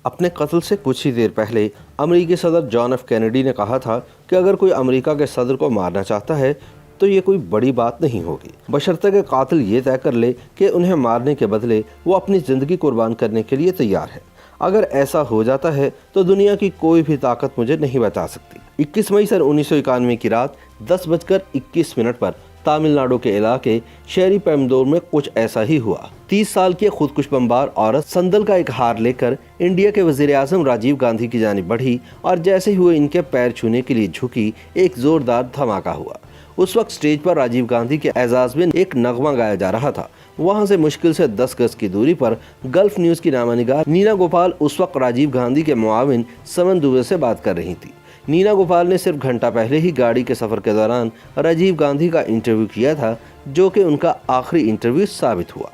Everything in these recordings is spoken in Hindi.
अपने कत्ल से कुछ ही देर पहले अमेरिकी सदर जॉन एफ कैनेडी ने कहा था कि अगर कोई अमेरिका के सदर को मारना चाहता है तो ये कोई बड़ी बात नहीं होगी, बशर्ते कि कातिल ये तय कर ले कि उन्हें मारने के बदले वो अपनी ज़िंदगी कुर्बान करने के लिए तैयार है। अगर ऐसा हो जाता है तो दुनिया की कोई भी ताकत मुझे नहीं बचा सकती। 21 मई सन 1991 की रात 10:21 पर तमिलनाडु के इलाके शहरी पेम्बदूर में कुछ ऐसा ही हुआ। 30 साल की खुदकुश बमबार औरत संदल का एक हार लेकर इंडिया के वजीर आजम राजीव गांधी की जानिब बढ़ी और जैसे ही वो इनके पैर छूने के लिए झुकी, एक जोरदार धमाका हुआ। उस वक्त स्टेज पर राजीव गांधी के एजाज में एक नगमा गाया जा रहा था। वहां से मुश्किल से 10 गज की दूरी पर गल्फ न्यूज की नामानिगार नीना गोपाल उस वक्त राजीव गांधी के मुआविन समन दुबे से बात कर रही थी। नीना गोपाल ने सिर्फ घंटा पहले ही गाड़ी के सफर के दौरान राजीव गांधी का इंटरव्यू किया था, जो कि उनका आखिरी इंटरव्यू साबित हुआ।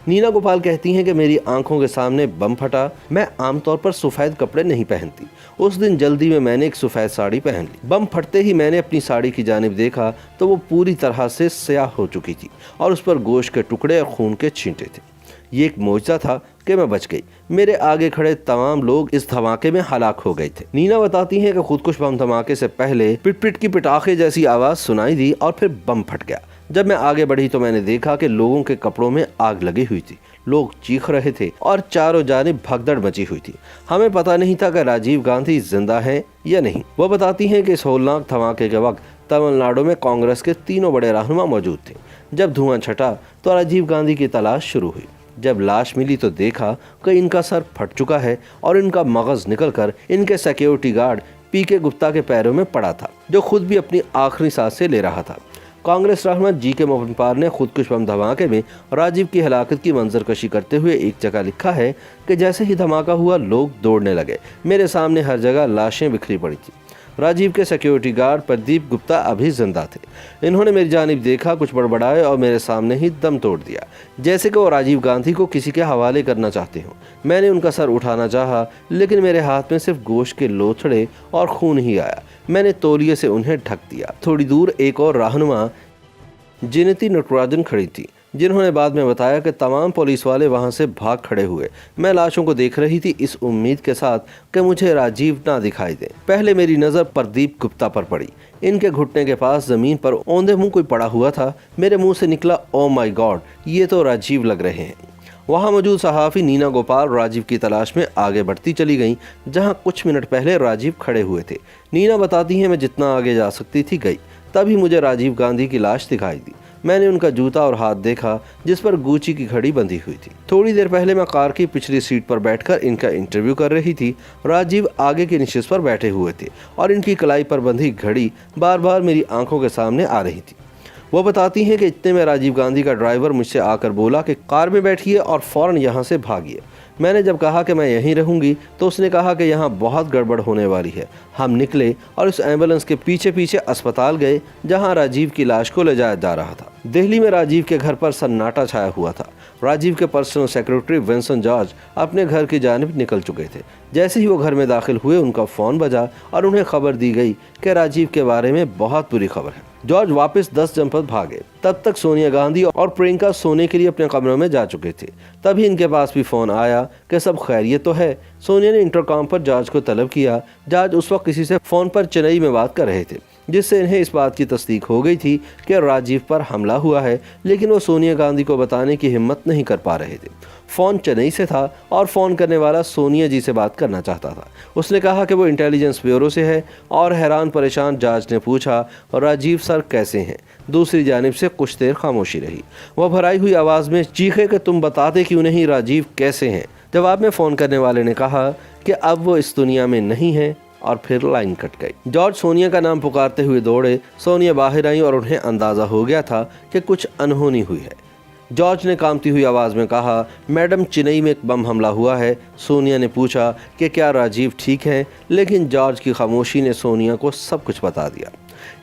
नीना गोपाल कहती हैं कि मेरी आंखों के सामने बम फटा। मैं आमतौर पर सफ़ेद कपड़े नहीं पहनती। उस दिन जल्दी में मैंने एक सफ़ेद साड़ी पहन ली। बम फटते ही मैंने अपनी साड़ी की जानिब देखा तो वो पूरी तरह से स्याह हो चुकी थी और उस पर गोश्त के टुकड़े और खून के छींटे थे। ये एक मौजज़ा था कि मैं बच गई। मेरे आगे खड़े तमाम लोग इस धमाके में हलाक हो गए थे। नीना बताती हैं कि खुदकुश बम धमाके से पहले पिट पिट की पिटाखे जैसी आवाज़ सुनाई दी और फिर बम फट गया। जब मैं आगे बढ़ी तो मैंने देखा कि लोगों के कपड़ों में आग लगी हुई थी। लोग चीख रहे थे और चारों जानिब भगदड़ मची हुई थी। हमें पता नहीं था कि राजीव गांधी जिंदा हैं या नहीं। वो बताती हैं कि इस होलनाक धमाके के वक्त तमिलनाडु में कांग्रेस के तीनों बड़े रहनुमा मौजूद थे। जब धुआं छटा तो राजीव गांधी की तलाश शुरू हुई। जब लाश मिली तो देखा कि इनका सर फट चुका है और इनका मगज निकलकर इनके सिक्योरिटी गार्ड पीके गुप्ता के पैरों में पड़ा था, जो खुद भी अपनी आखिरी सांसें ले रहा था। कांग्रेस रहनुमा जीके मोहनपाल ने खुदकुश बम धमाके में राजीव की हलाकत की मंजरकशी करते हुए एक जगह लिखा है कि जैसे ही धमाका हुआ लोग दौड़ने लगे। मेरे सामने हर जगह लाशें बिखरी पड़ी थी। राजीव के सिक्योरिटी गार्ड प्रदीप गुप्ता अभी जिंदा थे। इन्होंने मेरी जानिब देखा, कुछ बड़बड़ाए और मेरे सामने ही दम तोड़ दिया, जैसे कि वो राजीव गांधी को किसी के हवाले करना चाहते हों। मैंने उनका सर उठाना चाहा, लेकिन मेरे हाथ में सिर्फ गोश्त के लोथड़े और खून ही आया। मैंने तौलिए से उन्हें ढक दिया। थोड़ी दूर एक और रहनुमा जिनती नटराजन खड़ी थी, जिन्होंने बाद में बताया कि तमाम पुलिस वाले वहां से भाग खड़े हुए। मैं लाशों को देख रही थी इस उम्मीद के साथ कि मुझे राजीव ना दिखाई दे। पहले मेरी नज़र प्रदीप गुप्ता पर पड़ी। इनके घुटने के पास ज़मीन पर औंधे मुंह कोई पड़ा हुआ था। मेरे मुंह से निकला, ओ माय गॉड, ये तो राजीव लग रहे हैं। वहाँ मौजूद सहाफ़ी नीना गोपाल राजीव की तलाश में आगे बढ़ती चली गई, जहाँ कुछ मिनट पहले राजीव खड़े हुए थे। नीना बताती हैं मैं जितना आगे जा सकती थी गई। तभी मुझे राजीव गांधी की लाश दिखाई दी। मैंने उनका जूता और हाथ देखा, जिस पर गुची की घड़ी बंधी हुई थी। थोड़ी देर पहले मैं कार की पिछली सीट पर बैठकर इनका इंटरव्यू कर रही थी। राजीव आगे के निशिस्त पर बैठे हुए थे और इनकी कलाई पर बंधी घड़ी बार बार मेरी आंखों के सामने आ रही थी। वो बताती हैं कि इतने में राजीव गांधी का ड्राइवर मुझसे आकर बोला कि कार में बैठिए और फौरन यहाँ से भागिए। मैंने जब कहा कि मैं यहीं रहूंगी तो उसने कहा कि यहाँ बहुत गड़बड़ होने वाली है। हम निकले और उस एम्बुलेंस के पीछे पीछे अस्पताल गए, जहाँ राजीव की लाश को ले जाया जा रहा था। दिल्ली में राजीव के घर पर सन्नाटा छाया हुआ था। राजीव के पर्सनल सेक्रेटरी विंसन जॉर्ज अपने घर की जानिब निकल चुके थे। जैसे ही वो घर में दाखिल हुए, उनका फ़ोन बजा और उन्हें खबर दी गई कि राजीव के बारे में बहुत बुरी खबर है। जॉर्ज वापस 10 जनपद भागे। तब तक सोनिया गांधी और प्रियंका सोने के लिए अपने कमरों में जा चुके थे। तभी इनके पास भी फ़ोन आया कि सब खैरियत तो है। सोनिया ने इंटरकॉम पर जॉर्ज को तलब किया। जॉर्ज उस वक्त किसी से फ़ोन पर चेन्नई में बात कर रहे थे, जिससे इन्हें इस बात की तस्दीक हो गई थी कि राजीव पर हमला हुआ है, लेकिन वो सोनिया गांधी को बताने की हिम्मत नहीं कर पा रहे थे। फ़ोन चेन्नई से था और फ़ोन करने वाला सोनिया जी से बात करना चाहता था। उसने कहा कि वो इंटेलिजेंस ब्यूरो से है और हैरान परेशान जॉर्ज ने पूछा, राजीव सर कैसे हैं? दूसरी जानिब से कुछ देर खामोशी रही। वह भराई हुई आवाज़ में चीखे कि तुम बताते क्यों नहीं राजीव कैसे हैं? जवाब में फ़ोन करने वाले ने कहा कि अब वो इस दुनिया में नहीं है और फिर लाइन कट गई। जॉर्ज सोनिया का नाम पुकारते हुए दौड़े। सोनिया बाहर आई और उन्हें अंदाज़ा हो गया था कि कुछ अनहोनी हुई है। जॉर्ज ने कांपती हुई आवाज़ में कहा, मैडम चेन्नई में एक बम हमला हुआ है। सोनिया ने पूछा कि क्या राजीव ठीक है, लेकिन जॉर्ज की खामोशी ने सोनिया को सब कुछ बता दिया।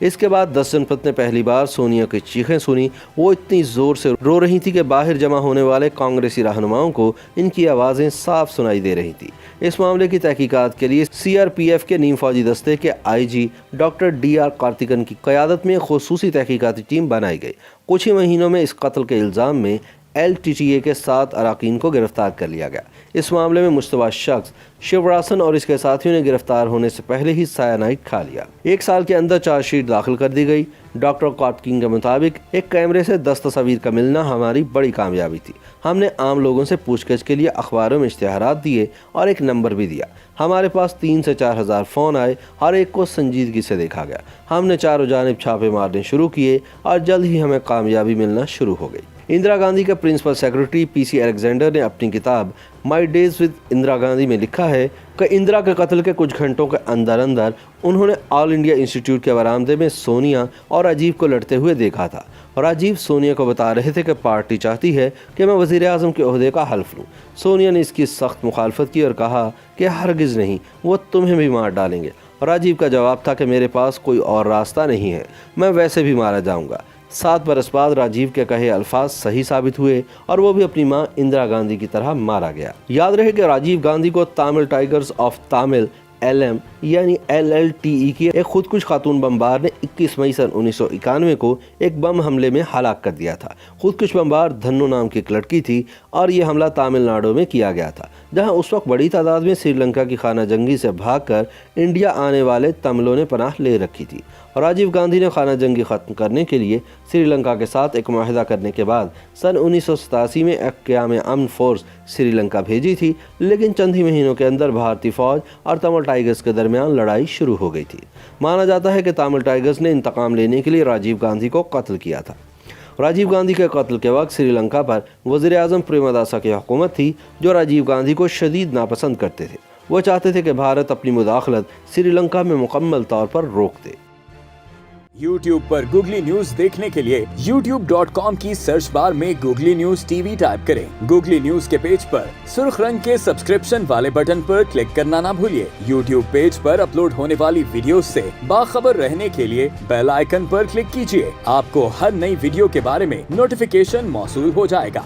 इसके बाद 10 जनपद ने पहली बार सोनिया की चीखें सुनी। वो इतनी ज़ोर से रो रही थी कि बाहर जमा होने वाले कांग्रेसी रहनुमाओं को इनकी आवाज़ें साफ सुनाई दे रही थी। इस मामले की तहकीकात के लिए सीआरपीएफ के नीम फौजी दस्ते के आईजी डॉक्टर डीआर कार्तिकन की क़यादत में खुसूसी तहकीकाती टीम बनाई गई। कुछ ही महीनों में इस कत्ल के इल्ज़ाम में LTTE के 7 अरकान को गिरफ्तार कर लिया गया। इस मामले में मुश्तबा शख्स शिवरासन और इसके साथियों ने गिरफ्तार होने से पहले ही सायानाइड खा लिया। 1 साल के अंदर चार्जशीट दाखिल कर दी गई। डॉक्टर कॉटकिंग के मुताबिक एक कैमरे से 10 तस्वीर का मिलना हमारी बड़ी कामयाबी थी। हमने आम लोगों से पूछताछ के लिए अखबारों में इश्तिहारात दिए और एक नंबर भी दिया। हमारे पास 3 से 4 हज़ार फ़ोन आए, हर एक को संजीदगी से देखा गया। हमने चारों जानिब छापे मारने शुरू किए और जल्द ही हमें कामयाबी मिलना शुरू हो गई। इंदिरा गांधी के प्रिंसिपल सेक्रेटरी PC अलेक्जेंडर ने अपनी किताब my days with Indira Gandhi में लिखा है कि इंदिरा के कत्ल के कुछ घंटों के अंदर अंदर उन्होंने ऑल इंडिया इंस्टीट्यूट के बरामदे में सोनिया और राजीव को लड़ते हुए देखा था। राजीव सोनिया को बता रहे थे कि पार्टी चाहती है कि मैं वज़ीर आज़म के ओहदे का हल्फ लूँ। सोनिया ने इसकी सख्त मुखालफत की और कहा कि हरगिज़ नहीं, वो तुम्हें भी मार डालेंगे। राजीव का जवाब था कि मेरे पास कोई और रास्ता नहीं है, मैं वैसे भी मारा जाऊँगा। 7 बरस बाद राजीव के कहे अल्फाज सही साबित हुए और वो भी अपनी मां इंदिरा गांधी की तरह मारा गया। याद रहे कि राजीव गांधी को Tamil tigers of Tamil LM यानी LLTE की एक खुदकुश खातून बमबार ने 21 मई सन 1991 को एक बम हमले में हलाक कर दिया था। खुदकुश बमबार धन्नो नाम की एक लड़की थी और ये हमला तमिलनाडु में किया गया था, जहां उस वक्त बड़ी तादाद में श्रीलंका की खाना जंगी से भागकर इंडिया आने वाले तमिलों ने पनाह ले रखी थी। राजीव गांधी ने खाना जंगी ख़त्म करने के लिए श्रीलंका के साथ एक मुआहदा करने के बाद सन 1987 में क़याम अमन फोर्स श्रीलंका भेजी थी, लेकिन चंद ही महीनों के अंदर भारतीय फौज और तमिल टाइगर्स के दरमियान लड़ाई शुरू हो गई थी। माना जाता है कि तमिल टाइगर्स ने इंतकाम लेने के लिए राजीव गांधी को कत्ल किया था। राजीव गांधी के कत्ल के वक्त श्रीलंका पर वज़ीर आज़म प्रेमदासा की हुकूमत थी, जो राजीव गांधी को शदीद नापसंद करते थे। वो चाहते थे कि भारत अपनी मुदाखलत श्रीलंका में मुकम्मल तौर पर रोक दे। YouTube पर गूगली न्यूज देखने के लिए youtube.com की सर्च बार में गूगली न्यूज TV टाइप करें। गूगली न्यूज के पेज पर सुर्ख रंग के सब्सक्रिप्शन वाले बटन पर क्लिक करना ना भूलिए। YouTube पेज पर अपलोड होने वाली वीडियोस से बाखबर रहने के लिए बेल आइकन पर क्लिक कीजिए। आपको हर नई वीडियो के बारे में नोटिफिकेशन मौसूल हो जाएगा।